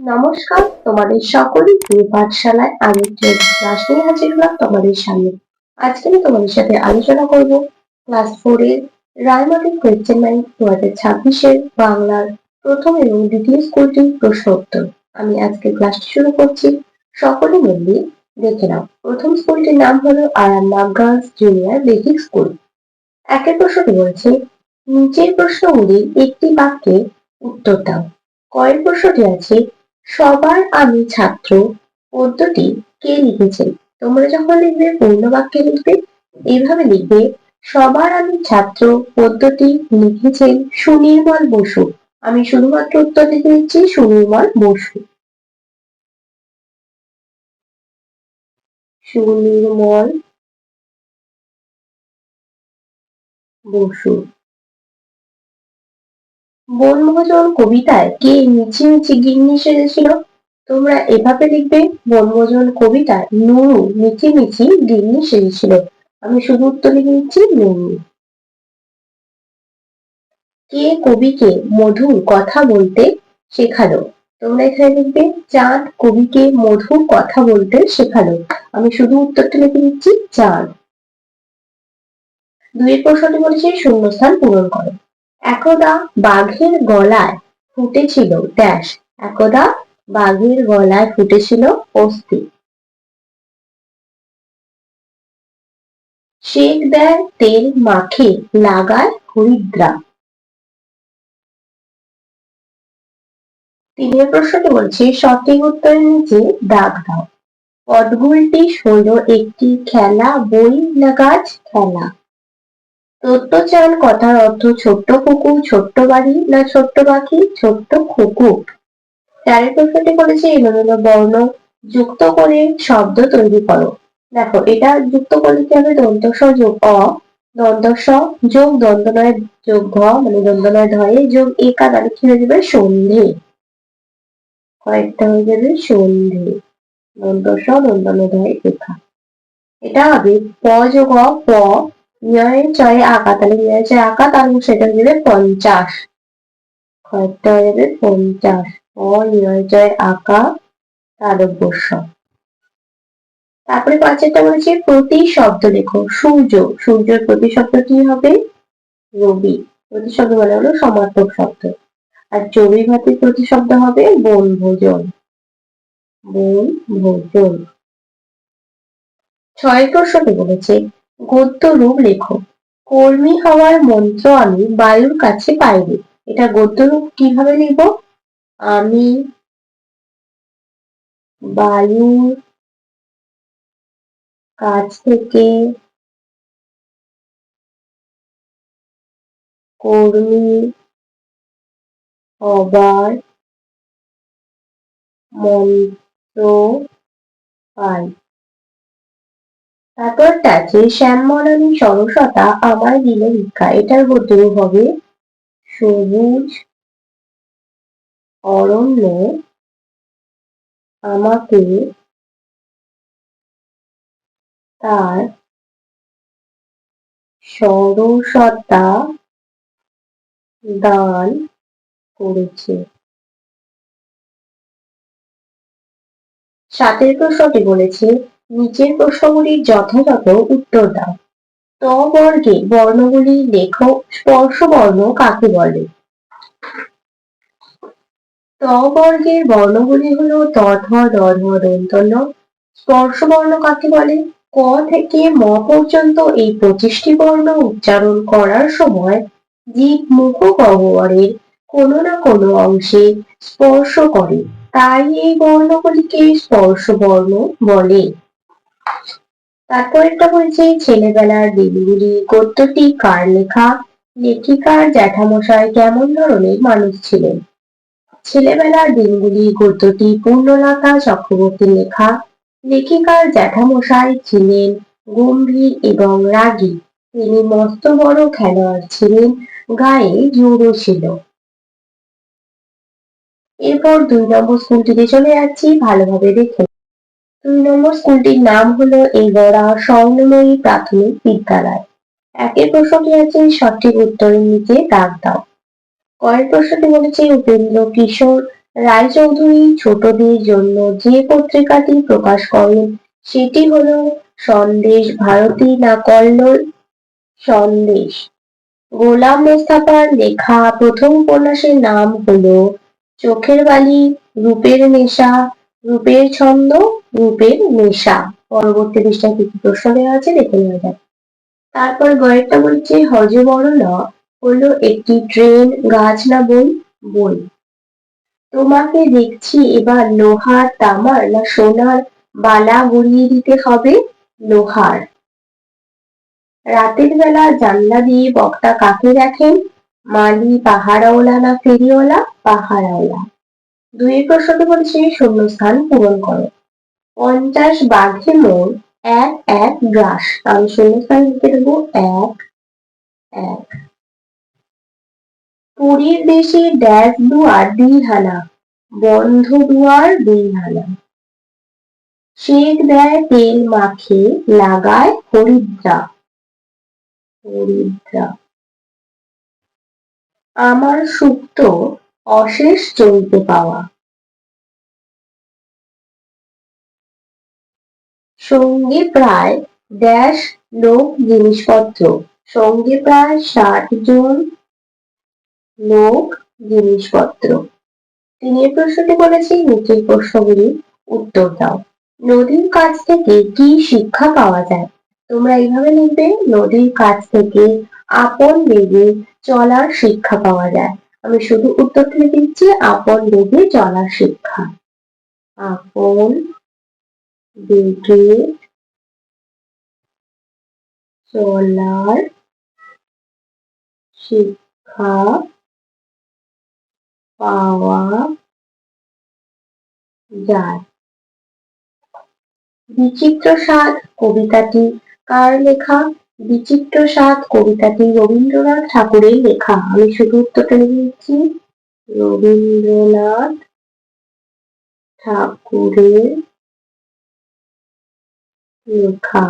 নমস্কার, তোমাদের সকলকে পাঠশালায় আরেকটি ক্লাস নিয়ে হাজির হলাম তোমাদের সামনে। আজকে আমি তোমাদের সাথে আলোচনা করব ক্লাস 4 এর রায়মার্টিন কোয়েশ্চেন ব্যাংক 2026 বাংলার প্রথম এবং দ্বিতীয় স্কুলটির প্রশ্ন উত্তর। আমি আজকে ক্লাসটি শুরু করছি, সকলে মন দিয়ে দেখে নাও। প্রথম স্কুলটির নাম হলো Arambagh girls junior basic school. একের প্রশ্নটি বলছে, নিচের প্রশ্নগুলির একটি বাক্যে উত্তর দাও। কয়ের প্রশ্নটি আছে, সবার আমি ছাত্র পদ্যটি কে লিখেছেন? তোমরা যখন লিখবে পূর্ণ বাক্যে লিখবে, এইভাবে লিখবে, সবার আমি ছাত্র পদ্যটি লিখেছেন সুনির্মল বসু। আমি শুধুমাত্র উত্তর লিখে দিচ্ছি, সুনির্মল বসু। সুনির্মল বসু। বনভোজন কবিতায় কে মিছিমিছি গিন্নি সেজেছিল? তোমরা এভাবে লিখবে, বনভোজন কবিতায় নুরু মিছিমিছি গিন্নি সেজেছিল। আমি শুধু উত্তর লিখে দিচ্ছি, নুরু। কে কবিকে মধুর কথা বলতে শেখালো? তোমরা এখানে লিখবে, চাঁদ কবিকে মধুর কথা বলতে শেখালো। আমি শুধু উত্তরটা লিখে দিচ্ছি, চাঁদ। দুইয়ের প্রশ্নটি বলেছে শূন্যস্থান পূরণ করো। একদা বাঘের গলায় ফুটেছিল ড্যাশ। একদা বাঘের গলায় ফুটেছিল অস্থি। সেক দেয় তেল মাখে লাগায় হরিদ্রা। তিনের প্রশ্নটি বলছে সঠিক উত্তরের নিচে দাগ দাও। পদগুলটি হলো একটি খেলা, বই না গাছ? খেলা। তত্ত্বচান কথার অর্থ ছোট্ট কুকুর, ছোট্ট বাড়ি না ছোট্ট পাখি? ছোট্ট কুকুর। চারের প্রশ্নটি বলেছে এলোমেলো বর্ণ যুক্ত করে শব্দ তৈরি করো। দেখো, এটা যুক্ত করলে কি হবে? দন্ত স যোগ অ, দন্ত স যোগ দন্তনয় যোগ ঘ, মানে দন্তনয় ধয়ে যোগ একা, তাহলে কি হয়ে যাবে? সন্ধে। কয়েকটা হয়ে যাবে সন্ধে। দন্ত স দন্তনয় ধয়ে একা। এটা হবে প যোগ অ, প নিয় চয়ে আকা, তাহলে নিয় চয়ে আকা, তাহলে সেটা হয়ে যাবে 50। কয়েকটা হয়ে যাবে 50। প নিয় চয়ে আকা তারব্যস্য। তারপরে পাঁচেরটা বলেছে প্রতি শব্দ লেখো। সূর্য, সূর্যের প্রতি শব্দ কি হবে? রবি। প্রতি শব্দ মানে হলো সমার্থক শব্দ। আর চড়ুইভাতির প্রতি শব্দ হবে বনভোজন। বনভোজন। ছয়ের প্রশ্নটি বলেছে গদ্য রূপ লেখো। কর্মী হওয়ার মন্ত্র আমি বায়ুর কাছে পাইনি। এটা গদ্য রূপ কিভাবে লিখব? আমি বায়ুর কাছ থেকে কর্মী হবার মন্ত্র পাই। তারপরটা আছে শ্যামবরণী সরসতা আমায় দিল ভিক্ষা। এটার গদ্য রূপ হবে সবুজ অরণ্য আমাকে তার সরসতা দান করেছে। সাতের প্রশ্নটি বলেছে নিচের প্রশ্নগুলির যথাযথ উত্তর দাও। ত বর্গে বর্ণগুলি লেখো। স্পর্শ বর্ণ কাকে বলে? ত বর্গের বর্ণগুলি হলো ত, থ, দ, ধ, দন্ত, ন। স্পর্শ বর্ণ কাকে বলে? ক থেকে ম পর্যন্ত এই 25টি বর্ণ উচ্চারণ করার সময় জীব মুখ গহ্বরের কোনো না কোনো অংশে স্পর্শ করে, তাই এই বর্ণগুলিকে স্পর্শ বর্ণ বলে। তারপরেরটা বলছে ছেলেবেলার দিনগুলি। গদ্যটি কার লেখা? লেখিকার জ্যাঠামশাই কেমন ধরনের মানুষ ছিলেন? ছেলেবেলার দিনগুলি গদ্যটি পূর্ণলতা চক্রবর্তীর লেখা। লেখিকার জ্যাঠামশাই ছিলেন গম্ভীর এবং রাগী। তিনি মস্ত বড় খেলোয়াড় ছিলেন, গায়ে জোরও ছিল। এরপর 2 নম্বর স্কুলটিতে চলে যাচ্ছি, ভালোভাবে দেখে। 2 নম্বর স্কুলটির নাম হলো এগরা স্বর্ণময়ী প্রাথমিক বিদ্যালয়। একের প্রশ্নটি আছে সঠিক উত্তরের নিচে দাগ দাও। কয়ের প্রশ্নটি বলেছে উপেন্দ্র কিশোর রায়চৌধুরী ছোটদের জন্য যে পত্রিকাটি প্রকাশ করেন সেটি হল সন্দেশ ভারতী না কল্লোল? সন্দেশ। গোলাম মোস্তফার লেখা প্রথম উপন্যাসের নাম হলো চোখের বালি, রূপের নেশা, রূপের ছন্দ, রূপের নেশা। পরবর্তী পৃষ্ঠায় কি কি প্রশ্ন দেওয়া আছে দেখে নেওয়া যাক। তারপর গয়েরটা বলছে হযবরল হলো একটি ট্রেন, গাছ না বই? বই। তোমাকে দেখছি এবার লোহার, তামার না সোনার বালা গড়িয়ে দিতে হবে? লোহার। রাতের বেলা জানলা দিয়ে বক্তা কাকে দেখেন? মালি, পাহারাওলা না ফেরিওয়ালা? পাহারাওলা। ২ প্রশ্নটি বলছে শূন্যস্থান পূরণ করো। ৫০ বাঘে মোর এক এক গ্রাস। আমি শূন্যস্থান লিখে দেবো এক এক। পুরীর দেশে ড্যাশ দুয়ার দিহানা, বন্ধ দুয়ার দুইহানা। সেক দেয় তেল মাখে, লাগায় হরিদ্রা। হরিদ্রা। আমার সুপ্ত অশেষ চলতে পাওয়া। সঙ্গে প্রায় ড্যাশ লোক জিনিসপত্র। সঙ্গে প্রায় ৬০ জন লোক জিনিসপত্র। ৩ প্রশ্নটি বলেছি নিচের প্রশ্নগুলির উত্তর দাও। নদীর কাছ থেকে কি শিক্ষা পাওয়া যায়? তোমরা এইভাবে লিখবে, নদীর কাছ থেকে আপন বেগে চলার শিক্ষা পাওয়া যায়। আমি শুধু উত্তরটা লিখে দিচ্ছি, আপন বেগে চলার শিক্ষা। আপন বেগে চলার শিক্ষা পাওয়া যায়। বিচিত্র স্বাদ কবিতাটি কার লেখা? বিচিত্র স্বাদ কবিতাটি রবীন্দ্রনাথ ঠাকুরের লেখা। আমি শুধু উত্তরটা লিখে দিচ্ছি, রবীন্দ্রনাথ ঠাকুরের লেখা।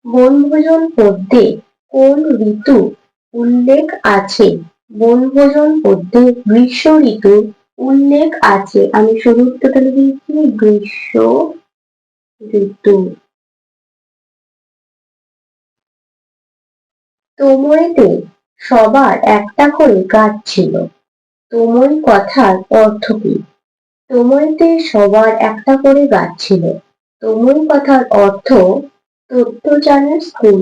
বনভোজন পদ্যে কোন ঋতু উল্লেখ আছে? বনভোজন পদ্যে গ্রীষ্ম ঋতুর উল্লেখ আছে। আমি শুধু উত্তরটা লিখে দিচ্ছি, গ্রীষ্ম ঋতু। তোমরেতে সবার একটা করে গাছ ছিল। তোমর কথার অর্থ কি? তোমরেতে সবার একটা করে গাছ ছিল। তোমর কথার অর্থ তত্ত্বচানের স্কুল।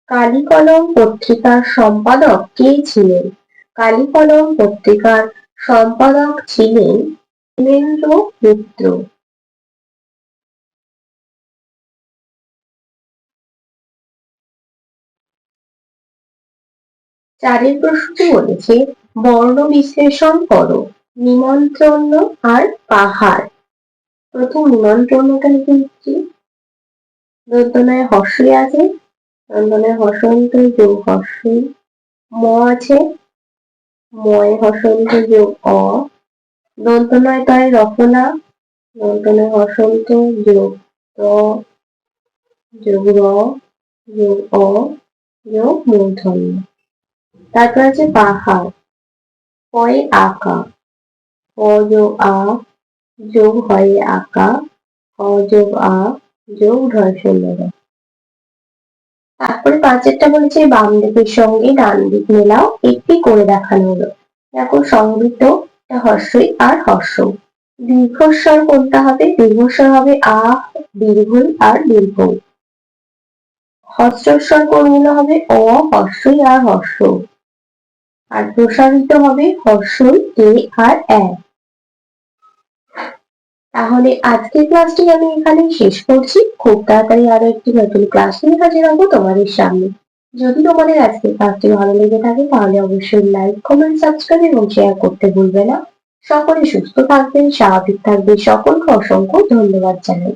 কালিকলম পত্রিকার সম্পাদক কে ছিলেন? কালিকলম পত্রিকার সম্পাদক ছিলেন হেমেন্দ্র মিত্র। চারের প্রশ্নটি বলেছে বর্ণ বিশ্লেষণ করো। নিমন্ত্রণ আর পাহাড়। প্রথম নিমন্ত্রণটা লিখে দিচ্ছি, দন্তনায় হর্ষই আছে, দন্তনায় হসন্ত যোগ হর্ষই। ম আছে, ময় হসন্ত যোগ অ। দন্তনয় তয় রফলা, দন্তনয় হসন্ত যোগ ত যোগ র যোগ অ যোগ মূর্ধন্য। তারপর আছে পাহাড়, পয়ে আঁকা, প যোগ আ যোগ হয়ে আঁকা, ক যোগ আ যোগ ঢয় শূন্য। তারপরে ৫-এরটা বলেছে বাম দিকের সঙ্গে ডান দিক মেলাও, একটি করে দেখানো হলো। দেখো সংবৃত হর্ষই আর হর্ষ। দীর্ঘস্বর কোনটা হবে? দীর্ঘস্বর হবে আ, দীর্ঘই আর দীর্ঘ। হস্রস্বর কোনগুলো হবে? অ, হর্ষই আর হর্ষ। আর প্রসারিত হবে হর্ষই এ আর এ। তাহলে আজকের ক্লাসটি আমি এখানেই শেষ করছি। খুব তাড়াতাড়ি আরো একটি নতুন ক্লাস নিয়ে হাজির হবো তোমাদের সামনে। যদি তোমাদের আজকের ক্লাসটি ভালো লেগে থাকে তাহলে অবশ্যই লাইক, কমেন্ট, সাবস্ক্রাইব এবং শেয়ার করতে ভুলবে না। সকলে সুস্থ থাকবেন, স্বাভাবিক থাকবে। সকলকে অসংখ্য ধন্যবাদ জানাই।